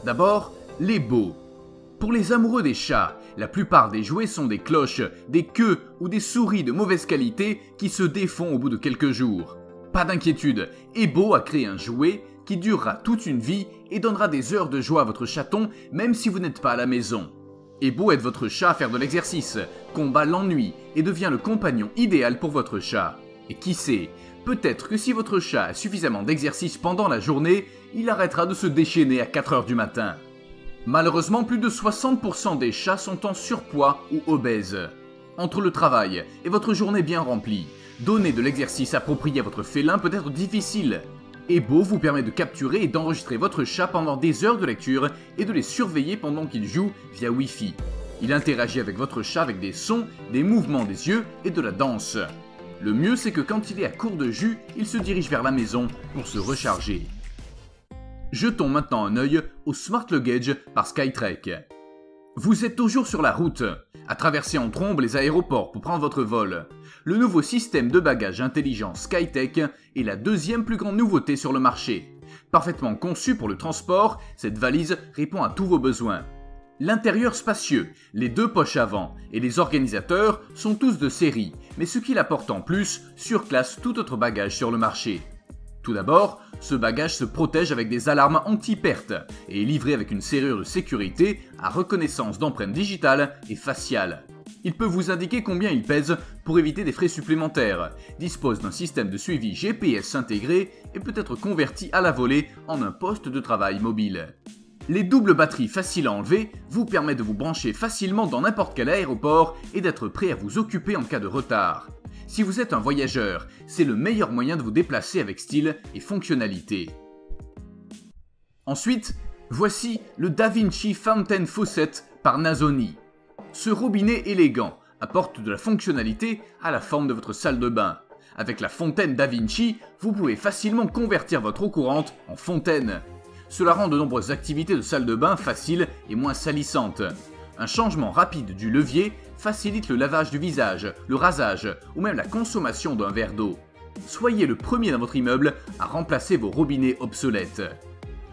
D'abord, les beaux. Pour les amoureux des chats, la plupart des jouets sont des cloches, des queues ou des souris de mauvaise qualité qui se défont au bout de quelques jours. Pas d'inquiétude, Ebo a créé un jouet qui durera toute une vie et donnera des heures de joie à votre chaton même si vous n'êtes pas à la maison. Ebo aide votre chat à faire de l'exercice, combat l'ennui et devient le compagnon idéal pour votre chat. Et qui sait, peut-être que si votre chat a suffisamment d'exercice pendant la journée, il arrêtera de se déchaîner à 4 heures du matin. Malheureusement, plus de 60% des chats sont en surpoids ou obèses. Entre le travail et votre journée bien remplie, donner de l'exercice approprié à votre félin peut être difficile. Ebo vous permet de capturer et d'enregistrer votre chat pendant des heures de lecture et de les surveiller pendant qu'il joue via Wi-Fi. Il interagit avec votre chat avec des sons, des mouvements des yeux et de la danse. Le mieux, c'est que quand il est à court de jus, il se dirige vers la maison pour se recharger. Jetons maintenant un œil au Smart Luggage par Skytrek. Vous êtes toujours sur la route, à traverser en trombe les aéroports pour prendre votre vol. Le nouveau système de bagages intelligent SkyTech est la deuxième plus grande nouveauté sur le marché. Parfaitement conçue pour le transport, cette valise répond à tous vos besoins. L'intérieur spacieux, les 2 poches avant et les organisateurs sont tous de série, mais ce qui l'apporte en plus surclasse tout autre bagage sur le marché. Tout d'abord, ce bagage se protège avec des alarmes anti-perte et est livré avec une serrure de sécurité à reconnaissance d'empreintes digitales et faciales. Il peut vous indiquer combien il pèse pour éviter des frais supplémentaires, dispose d'un système de suivi GPS intégré et peut être converti à la volée en un poste de travail mobile. Les doubles batteries faciles à enlever vous permettent de vous brancher facilement dans n'importe quel aéroport et d'être prêt à vous occuper en cas de retard. Si vous êtes un voyageur, c'est le meilleur moyen de vous déplacer avec style et fonctionnalité. Ensuite, voici le DaVinci Fountain Faucet par Nasoni. Ce robinet élégant apporte de la fonctionnalité à la forme de votre salle de bain. Avec la fontaine DaVinci, vous pouvez facilement convertir votre eau courante en fontaine. Cela rend de nombreuses activités de salle de bain faciles et moins salissantes. Un changement rapide du levier facilite le lavage du visage, le rasage ou même la consommation d'un verre d'eau. Soyez le premier dans votre immeuble à remplacer vos robinets obsolètes.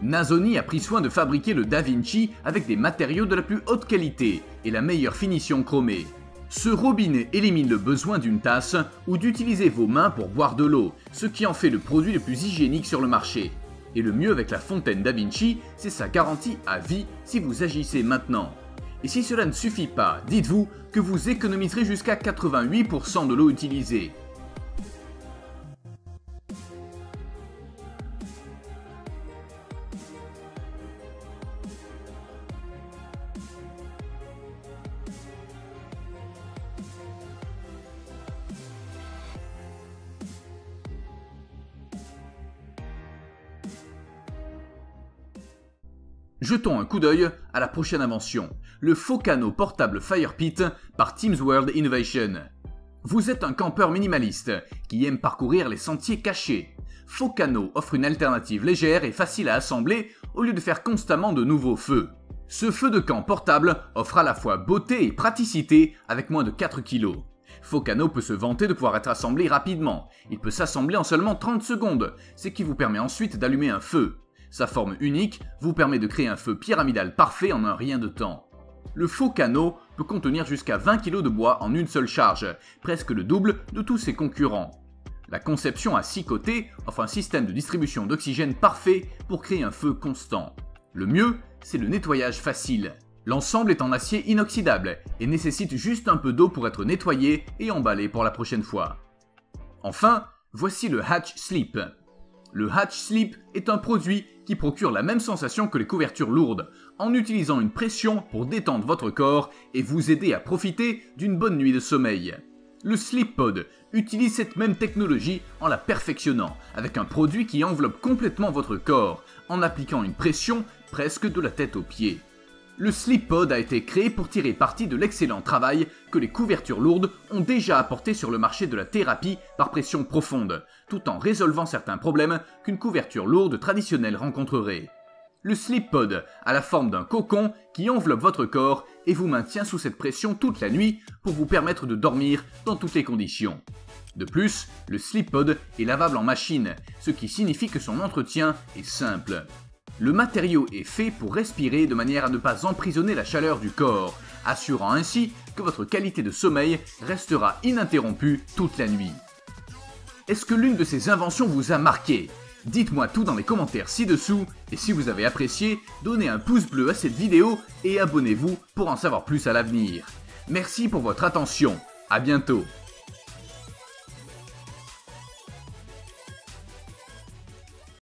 Nasoni a pris soin de fabriquer le DaVinci avec des matériaux de la plus haute qualité et la meilleure finition chromée. Ce robinet élimine le besoin d'une tasse ou d'utiliser vos mains pour boire de l'eau, ce qui en fait le produit le plus hygiénique sur le marché. Et le mieux avec la fontaine DaVinci, c'est sa garantie à vie si vous agissez maintenant. Et si cela ne suffit pas, dites-vous que vous économiserez jusqu'à 88% de l'eau utilisée. Jetons un coup d'œil à la prochaine invention, le Focano portable Firepit par Teams World Innovation. Vous êtes un campeur minimaliste qui aime parcourir les sentiers cachés. Focano offre une alternative légère et facile à assembler au lieu de faire constamment de nouveaux feux. Ce feu de camp portable offre à la fois beauté et praticité avec moins de 4 kg. Focano peut se vanter de pouvoir être assemblé rapidement. Il peut s'assembler en seulement 30 secondes, ce qui vous permet ensuite d'allumer un feu. Sa forme unique vous permet de créer un feu pyramidal parfait en un rien de temps. Le Focano peut contenir jusqu'à 20 kg de bois en une seule charge, presque le double de tous ses concurrents. La conception à 6 côtés offre un système de distribution d'oxygène parfait pour créer un feu constant. Le mieux, c'est le nettoyage facile. L'ensemble est en acier inoxydable et nécessite juste un peu d'eau pour être nettoyé et emballé pour la prochaine fois. Enfin, voici le Hatch Sleep. Le Hatch Sleep est un produit qui procure la même sensation que les couvertures lourdes, en utilisant une pression pour détendre votre corps et vous aider à profiter d'une bonne nuit de sommeil. Le Sleep Pod utilise cette même technologie en la perfectionnant, avec un produit qui enveloppe complètement votre corps, en appliquant une pression presque de la tête aux pieds. Le Sleep Pod a été créé pour tirer parti de l'excellent travail que les couvertures lourdes ont déjà apporté sur le marché de la thérapie par pression profonde, tout en résolvant certains problèmes qu'une couverture lourde traditionnelle rencontrerait. Le Sleep Pod a la forme d'un cocon qui enveloppe votre corps et vous maintient sous cette pression toute la nuit pour vous permettre de dormir dans toutes les conditions. De plus, le Sleep Pod est lavable en machine, ce qui signifie que son entretien est simple. Le matériau est fait pour respirer de manière à ne pas emprisonner la chaleur du corps, assurant ainsi que votre qualité de sommeil restera ininterrompue toute la nuit. Est-ce que l'une de ces inventions vous a marqué? Dites-moi tout dans les commentaires ci-dessous, et si vous avez apprécié, donnez un pouce bleu à cette vidéo et abonnez-vous pour en savoir plus à l'avenir. Merci pour votre attention, à bientôt.